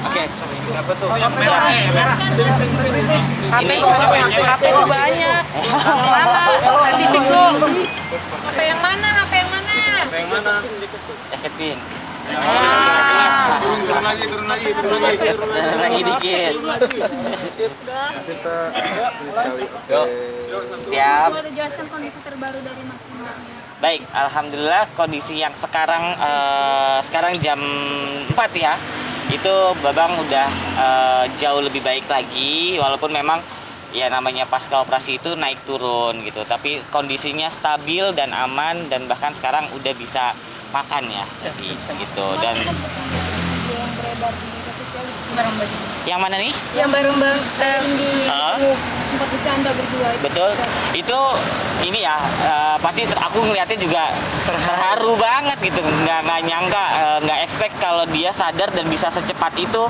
Oke. Siapa tuh? HP itu banyak. Mana? Spesifik dong. HP yang mana? HP yang mana? Yang mana? Efekin. Turun lagi. Turun lagi dikit. Udah. Kita ini sekali. Oke. Siap. Boleh jelaskan kondisi terbaru dari Mas Indra ini? Baik, alhamdulillah kondisi yang sekarang jam 4 ya. Itu Babang udah jauh lebih baik lagi, walaupun memang ya namanya pasca operasi itu naik turun gitu, tapi kondisinya stabil dan aman, dan bahkan sekarang udah bisa makan ya, jadi gitu. Dan yang beredar di media sosial bareng-bareng. yang mana nih? Yang bareng-bareng tinggi sempat bercanda berdua itu. Betul, itu ini ya pasti aku ngeliatnya juga terharu banget gitu, nggak nyangka, nggak expect kalau dia sadar dan bisa secepat itu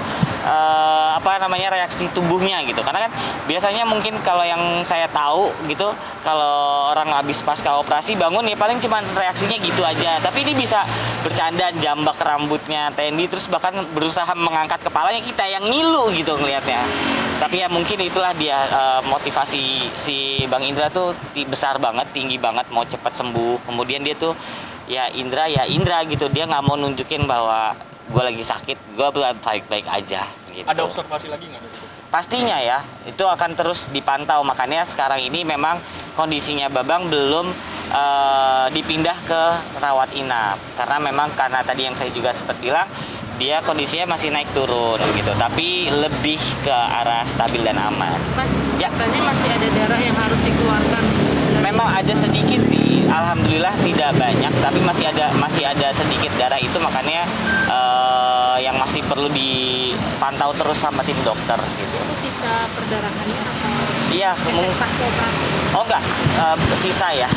reaksi tubuhnya gitu. Karena kan biasanya mungkin kalau yang saya tahu gitu, kalau orang habis pasca operasi bangun ya paling cuma reaksinya gitu aja, tapi ini bisa bercanda, jambak rambutnya Tendi, terus bahkan berusaha mengangkat kepalanya, kita yang ngilu gitu ngelihatnya. Tapi ya mungkin itulah dia motivasi si Bang Indra tuh besar banget, tinggi banget, mau cepat sembuh. Kemudian dia tuh ya Indra gitu, dia nggak mau nunjukin bahwa gue lagi sakit, gue baik-baik aja gitu. Ada observasi lagi nggak? Pastinya ya, itu akan terus dipantau. Makanya sekarang ini memang kondisinya Babang belum dipindah ke rawat inap, karena memang karena tadi yang saya juga sempat bilang, dia kondisinya masih naik turun gitu, tapi lebih ke arah stabil dan aman. Mas, Ya. katanya masih ada darah yang harus dikeluarkan. Memang ada sedikit sih, alhamdulillah tidak banyak, tapi masih ada sedikit darah itu, makanya yang masih perlu dipantau terus sama tim dokter gitu. Itu sisa perdarahannya atau Iya, efek pasca operasi? oh enggak, sisa ya.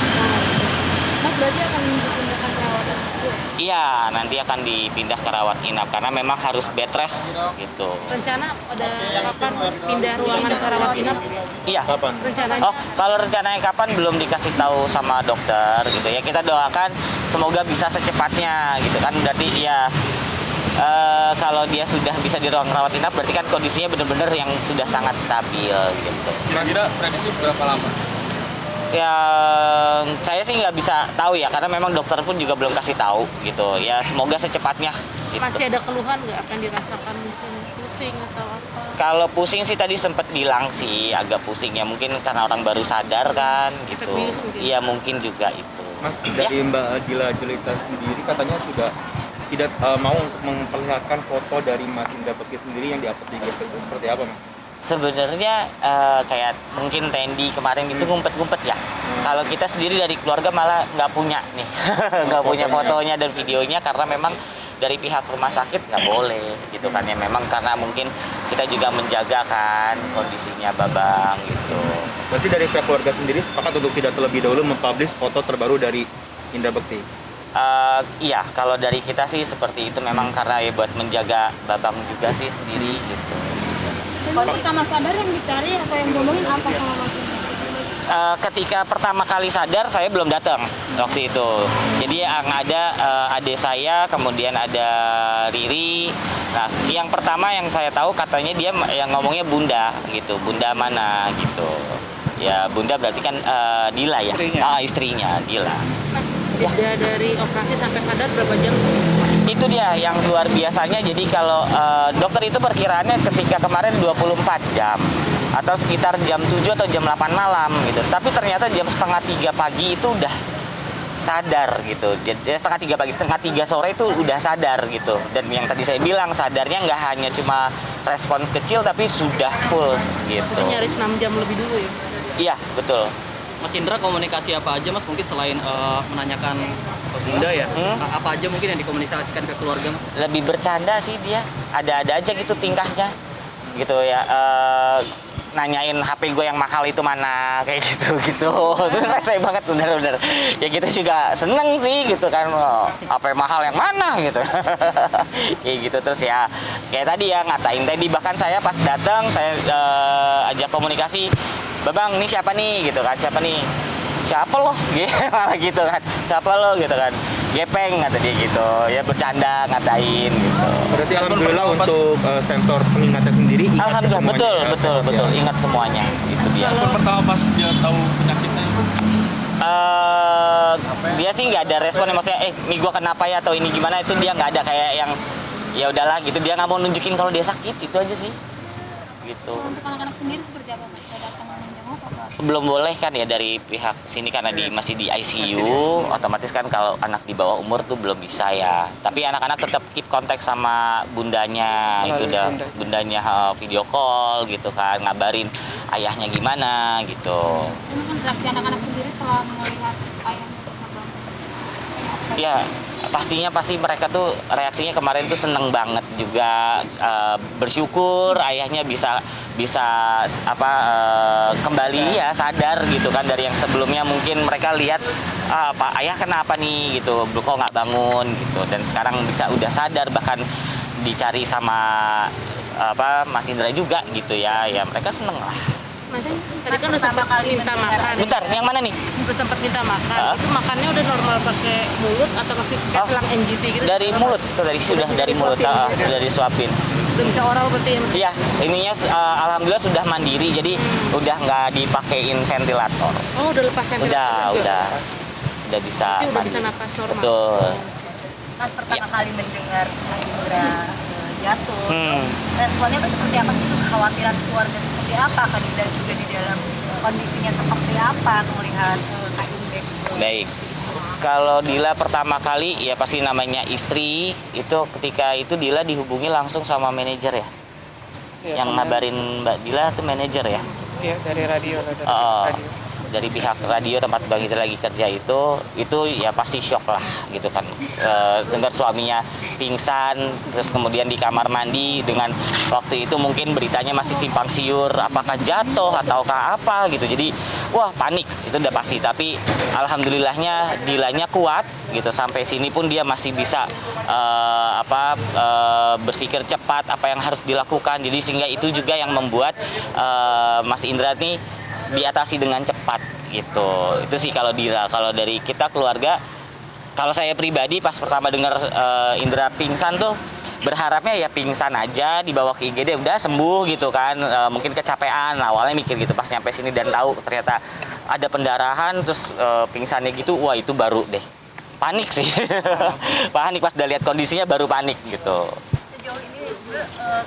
Mas berarti akan dipindahkan perawatan itu? Iya, nanti akan dipindah ke rawat inap karena memang harus bed rest gitu. Rencana pada kapan pindah ruangan ke rawat inap? Iya. Kapan? Rencananya? Oh, kalau rencananya kapan belum dikasih tahu sama dokter gitu ya. Kita doakan semoga bisa secepatnya gitu kan. Berarti ya kalau dia sudah bisa di ruang rawat inap, berarti kan kondisinya benar-benar yang sudah sangat stabil gitu. Kira-kira prediksi berapa lama? Ya saya sih nggak bisa tahu ya, karena memang dokter pun juga belum kasih tahu gitu. Ya semoga secepatnya. Gitu. Masih ada keluhan nggak akan dirasakan, mungkin pusing atau apa? Kalau pusing sih tadi sempat bilang sih agak pusing ya, mungkin karena orang baru sadar kan gitu. Efek bius mungkin. Iya mungkin juga itu. Mas, dari Mbak Dila Jelita sendiri katanya sudah tidak mau untuk memperlihatkan foto dari Mas Indra Bekti sendiri yang diupload di Facebook, itu seperti apa, Mas? Sebenarnya kayak mungkin Tendi kemarin itu ngumpet-ngumpet ya. Kalau kita sendiri dari keluarga malah nggak punya nih, nggak punya fotonya dan videonya, karena memang dari pihak rumah sakit nggak boleh gitu kan ya. Memang karena mungkin kita juga menjaga kan kondisinya Babang gitu. Berarti dari pihak keluarga sendiri sepakat untuk tidak terlebih dahulu mempublish foto terbaru dari Indra Bekti? Iya, kalau dari kita sih seperti itu, memang karena ya buat menjaga Babang juga sih sendiri gitu. Dan pertama sadar yang dicari atau yang ngomongin apa sama Mas Indra? Ketika pertama kali sadar saya belum datang waktu itu. Jadi yang ada adik saya, kemudian ada Riri. Nah, yang pertama yang saya tahu katanya dia yang ngomongnya Bunda gitu. Bunda mana gitu. Ya Bunda berarti kan Dila ya. Istrinya Dila. Mas, jeda dari operasi sampai sadar berapa jam? Itu dia yang luar biasanya. Jadi kalau dokter itu perkiraannya ketika kemarin 24 jam atau sekitar jam 7 atau jam 8 malam gitu. Tapi ternyata jam setengah 3 pagi itu udah sadar gitu. Jadi setengah 3 pagi, setengah 3 sore itu udah sadar gitu. Dan yang tadi saya bilang, sadarnya nggak hanya cuma respons kecil tapi sudah full gitu. Itu nyaris 6 jam lebih dulu ya? Iya, betul. Mas Indra komunikasi apa aja Mas, mungkin selain menanyakan ke Bunda ya, apa aja mungkin yang dikomunikasikan ke keluarga Mas? Lebih bercanda sih dia, ada-ada aja gitu tingkahnya gitu ya. Nanyain HP gue yang mahal itu mana, kayak gitu itu rasanya banget, bener-bener ya. Kita juga seneng sih gitu kan, HP mahal yang mana gitu. Kayak gitu. Terus ya kayak tadi ya ngatain tadi, bahkan saya pas datang saya ajak komunikasi, Babang ini siapa nih gitu kan, siapa nih, siapa loh gitu, malah gitu kan, siapa lo gitu kan. gepeng kata dia gitu. Ya bercanda ngatain gitu. Berarti alhamdulillah untuk sensor pengingatnya sendiri ingat Alhamdulillah semuanya betul ya, sehat ya. ingat semuanya. Itu dia. Respon pertama pas dia tahu penyakitnya itu Dia sih nggak ada respon ya, maksudnya ini gua kenapa ya atau ini gimana, itu dia nggak ada kayak yang ya udahlah gitu, dia nggak mau nunjukin kalau dia sakit, itu aja sih gitu. Untuk anak-anak sendiri seperti apa Mas? Sudah datang menjenguk apa? Belum boleh kan ya dari pihak sini karena masih di ICU, otomatis kan kalau anak di bawah umur tuh belum bisa ya. Tapi anak-anak tetap keep kontak sama bundanya, itu udah bundanya video call gitu kan, ngabarin ayahnya gimana gitu. Ini kan reaksi anak-anak sendiri setelah melihat ayahnya tersangka. Ya pasti mereka tuh reaksinya kemarin tuh seneng banget juga, bersyukur ayahnya bisa kembali ya sadar gitu kan, dari yang sebelumnya mungkin mereka lihat Pak ayah kenapa nih gitu, kok nggak bangun gitu, dan sekarang udah sadar, bahkan dicari sama Mas Indra juga gitu ya mereka seneng lah. Mas, tadi kan udah sempat minta makan. Bentar, yang mana nih? Udah sempat minta makan. Hah? Itu makannya udah normal pakai mulut atau masih pakai selang NGT gitu? Dari mulut tuh, sudah dari mulut, sudah disuapin. Udah bisa oral berarti ya? Mas? Iya, ininya alhamdulillah sudah mandiri, jadi udah nggak dipakein ventilator. Oh, udah lepas ventilator. Udah bisa. Berarti udah bisa mandiri. napas normal. Betul. Mas pertama kali mendengar Indra jatuh, Hmm. responnya itu seperti apa sih? Kekhawatiran keluarga seperti apa? Kan Dinda juga di dalam kondisinya seperti apa melihat Kak Indra? Baik. Kalau Dila pertama kali ya pasti namanya istri, itu ketika itu Dila dihubungi langsung sama manajer ya. Yang ngabarin Mbak Dila itu manajer ya. Iya, dari radio lah, dari Oh, radio. dari pihak radio tempat Bang Indra lagi kerja itu ya pasti shock lah gitu kan. Dengar suaminya pingsan, terus kemudian di kamar mandi dengan waktu itu mungkin beritanya masih simpang siur, apakah jatuh ataukah apa gitu. Jadi wah panik, itu udah pasti. Tapi alhamdulillahnya Dilanya kuat gitu, sampai sini pun dia masih bisa berpikir cepat apa yang harus dilakukan. Jadi sehingga itu juga yang membuat Mas Indra nih diatasi dengan cepat gitu. Itu sih kalau Dila. Kalau dari kita keluarga, kalau saya pribadi pas pertama dengar Indra pingsan tuh berharapnya ya pingsan aja, dibawa ke IGD udah sembuh gitu kan. Mungkin kecapean awalnya mikir gitu, pas nyampe sini dan tahu ternyata ada pendarahan terus pingsannya gitu, wah itu baru deh panik sih. Panik pas udah lihat kondisinya, baru panik gitu. Sejauh ini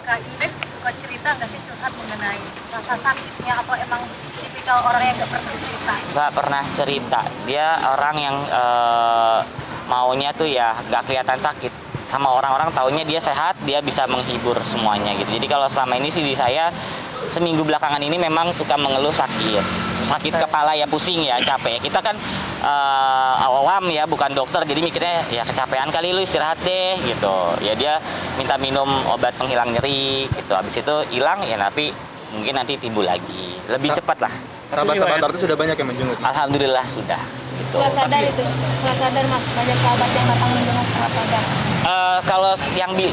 Kak Indra suka cerita nggak sih, curhat mengenai rasa sakitnya, atau emang tipikal orang yang nggak pernah cerita? Nggak pernah cerita, dia orang yang maunya tuh ya nggak kelihatan sakit, sama orang-orang taunya dia sehat, dia bisa menghibur semuanya gitu. Jadi kalau selama ini sih di saya seminggu belakangan ini memang suka mengeluh sakit kepala ya, pusing ya, capek. Kita kan awam ya, bukan dokter, jadi mikirnya ya kecapean kali, lu istirahat deh gitu. Ya dia minta minum obat penghilang nyeri gitu, habis itu hilang ya, tapi mungkin nanti timbul lagi, lebih cepat lah. Sahabat-sahabat artis sudah banyak yang menjenguk. Alhamdulillah sudah gitu. Setelah sadar Mas, banyak sahabat yang datang menjenguk setelah sadar. Kalau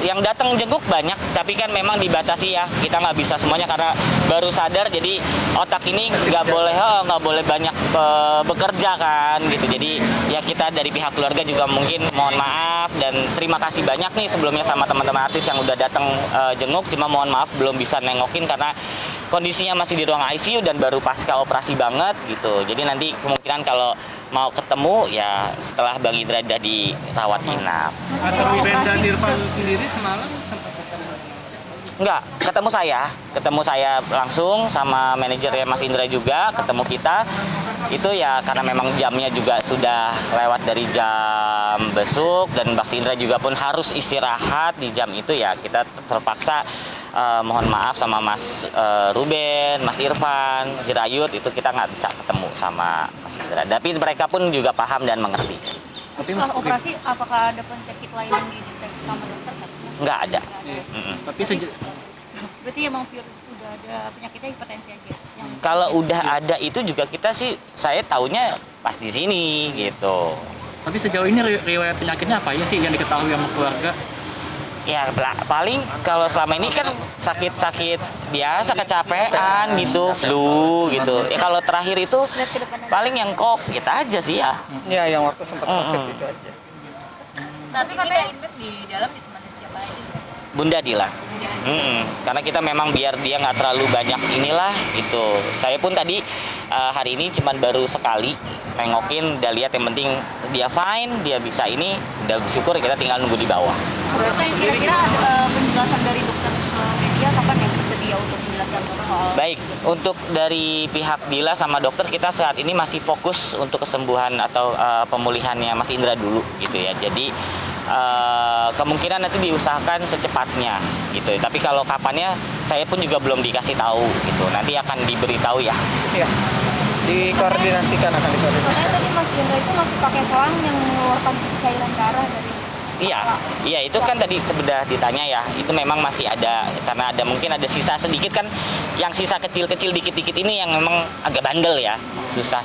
yang datang jenguk banyak, tapi kan memang dibatasi ya, kita nggak bisa semuanya karena baru sadar, jadi otak ini nggak boleh banyak bekerja kan gitu. Jadi ya kita dari pihak keluarga juga mungkin mohon maaf dan terima kasih banyak nih sebelumnya sama teman-teman artis yang udah datang jenguk, cuma mohon maaf belum bisa nengokin karena kondisinya masih di ruang ICU dan baru pasca operasi banget gitu. Jadi nanti kemungkinan kalau mau ketemu ya setelah Bang Indra udah dirawat inap. Ben dan Irfan sendiri semalam sempat ketemu? Enggak, ketemu saya langsung sama manajernya Mas Indra juga, ketemu kita. Itu ya karena memang jamnya juga sudah lewat dari jam besuk dan Mas Indra juga pun harus istirahat di jam itu, ya kita terpaksa mohon maaf sama Mas Ruben, Mas Irfan, Jirayut, itu kita nggak bisa ketemu sama Mas Indra. Tapi mereka pun juga paham dan mengerti sih. Setelah operasi, apakah ada penyakit lain yang dideteksi sama dokter? Nggak ada. Tapi Berarti emang udah ada penyakitnya hipertensi aja. Kalau udah ada itu juga kita sih, saya taunya pas di sini gitu. Tapi sejauh ini riwayat penyakitnya apa ya sih yang diketahui sama keluarga? Ya paling kalau selama ini kan sakit-sakit biasa, kecapean gitu, flu gitu. Ya kalau terakhir itu paling yang COVID aja sih ya. Iya, yang waktu sempat COVID itu aja. saat ini Kak Inbet di dalam ditemani siapa aja? Bunda Dila. Karena kita memang biar dia nggak terlalu banyak inilah itu. Saya pun tadi hari ini cuman baru sekali nengokin, udah lihat yang penting dia fine, dia bisa ini, udah bersyukur, kita tinggal nunggu di bawah. Kira-kira penjelasan dari dokter media kapan yang bersedia untuk menjelaskan soal Baik, untuk dari pihak Dila sama dokter kita saat ini masih fokus untuk kesembuhan atau pemulihannya Mas Indra dulu gitu ya. Jadi kemungkinan nanti diusahakan secepatnya gitu. Tapi kalau kapannya saya pun juga belum dikasih tahu gitu. Nanti akan diberitahu ya. Iya. Dikoordinasikan, akan dikoordinasikan. Katanya tadi Mas Hendra itu masih pakai selang yang mengeluarkan cairan darah dari Iya itu kan tadi sudah ditanya ya, itu memang masih ada, karena ada mungkin ada sisa sedikit kan, yang sisa kecil-kecil dikit-dikit ini yang memang agak bandel ya, susah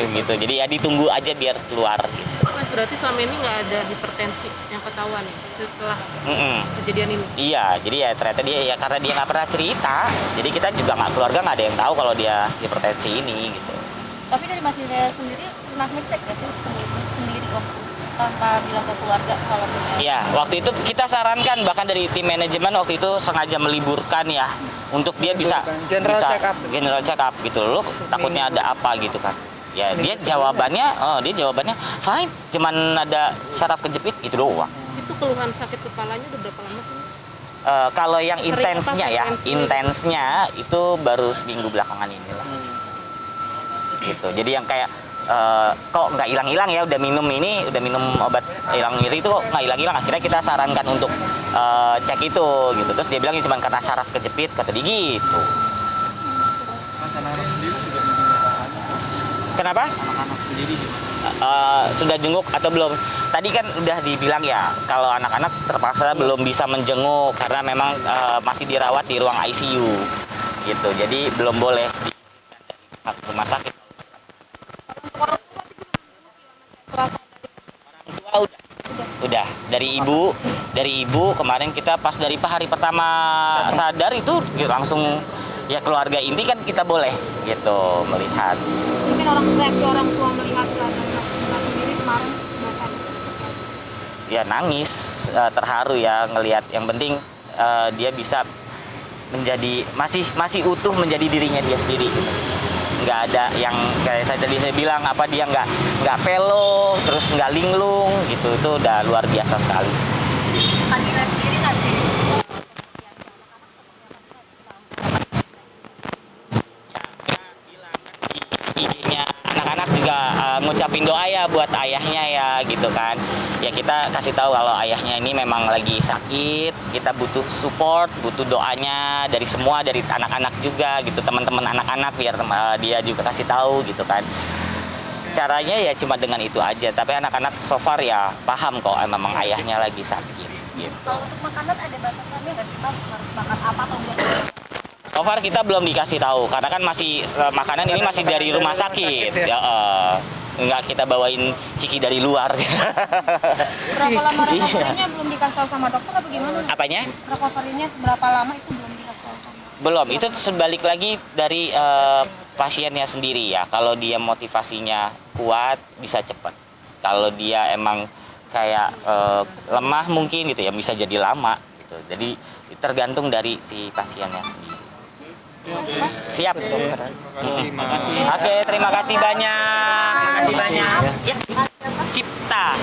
gitu, jadi ya ditunggu aja biar keluar gitu. Mas, berarti selama ini nggak ada hipertensi yang ketahuan ya setelah kejadian ini? Iya, jadi ya ternyata dia ya karena dia nggak pernah cerita, jadi kita juga keluarga nggak ada yang tahu kalau dia hipertensi ini gitu. Tapi dari Mas Hendra sendiri pernah ngecek gak sih sendiri tanpa bilang ke keluarga kalau punya? Iya, waktu itu kita sarankan bahkan dari tim manajemen waktu itu sengaja meliburkan ya untuk dia bisa General check up. general check up gitu loh, takutnya ada apa gitu kan. Ya dia jawabannya fine, cuman ada saraf kejepit gitu doang. Itu keluhan sakit kepalanya udah berapa lama sih, Mas? Kalau yang Sering intensnya apa ya, frekuensinya? intensnya itu baru seminggu belakangan inilah. Gitu. Jadi yang kayak kok nggak hilang-hilang ya, udah minum obat hilang nyeri itu kok nggak hilang-hilang, akhirnya kita sarankan untuk cek itu gitu. Terus dia bilang cuma karena saraf kejepit, kata dia gitu. Mas, anak-anak sendiri sudah menjenguk? Kenapa? Anak-anak sendiri gimana? Sudah jenguk atau belum? Tadi kan udah dibilang ya, kalau anak-anak terpaksa belum bisa menjenguk karena memang masih dirawat di ruang ICU gitu. Jadi belum boleh di rumah sakit. Orang tua udah dari ibu kemarin kita pas dari hari pertama sadar itu langsung ya keluarga inti kan kita boleh gitu melihat. Mungkin reaksi orang tua melihat keadaan Mas Hendra sendiri kemarin biasa. Ya nangis, terharu ya ngelihat, yang penting dia bisa menjadi masih utuh menjadi dirinya dia sendiri gitu. Nggak ada yang kayak saya bilang apa, dia nggak pelo terus nggak linglung gitu, itu udah luar biasa sekali. Kak Dila sendiri nggak sih? IG-nya anak-anak juga ngucapin doa ya buat ayahnya ya gitu kan. Ya kita kasih tahu kalau ayahnya ini memang lagi sakit, kita butuh support, butuh doanya dari semua, dari anak-anak juga gitu, teman-teman anak-anak, biar dia juga kasih tahu gitu kan. Caranya ya cuma dengan itu aja, tapi anak-anak so far ya paham kok memang ayahnya lagi sakit gitu. Kalau untuk makanan ada batasannya nggak sih Mas? Harus makan apa atau enggak? So far kita belum dikasih tahu karena kan masih makanan ini masih dari rumah sakit. Ya, nggak kita bawain ciki dari luar. Berapa lama Iya. recovery-nya belum dikasih tahu sama dokter apa gimana? Apanya? Recovery-nya berapa lama itu belum dikasih tahu sama Belum, itu sebalik lagi dari pasiennya sendiri ya. Kalau dia motivasinya kuat bisa cepat. Kalau dia emang kayak lemah mungkin gitu ya bisa jadi lama gitu. Jadi tergantung dari si pasiennya sendiri. Siap. Terima kasih. Oke, terima kasih banyak. Terima kasih banyak. Ya. Cipta.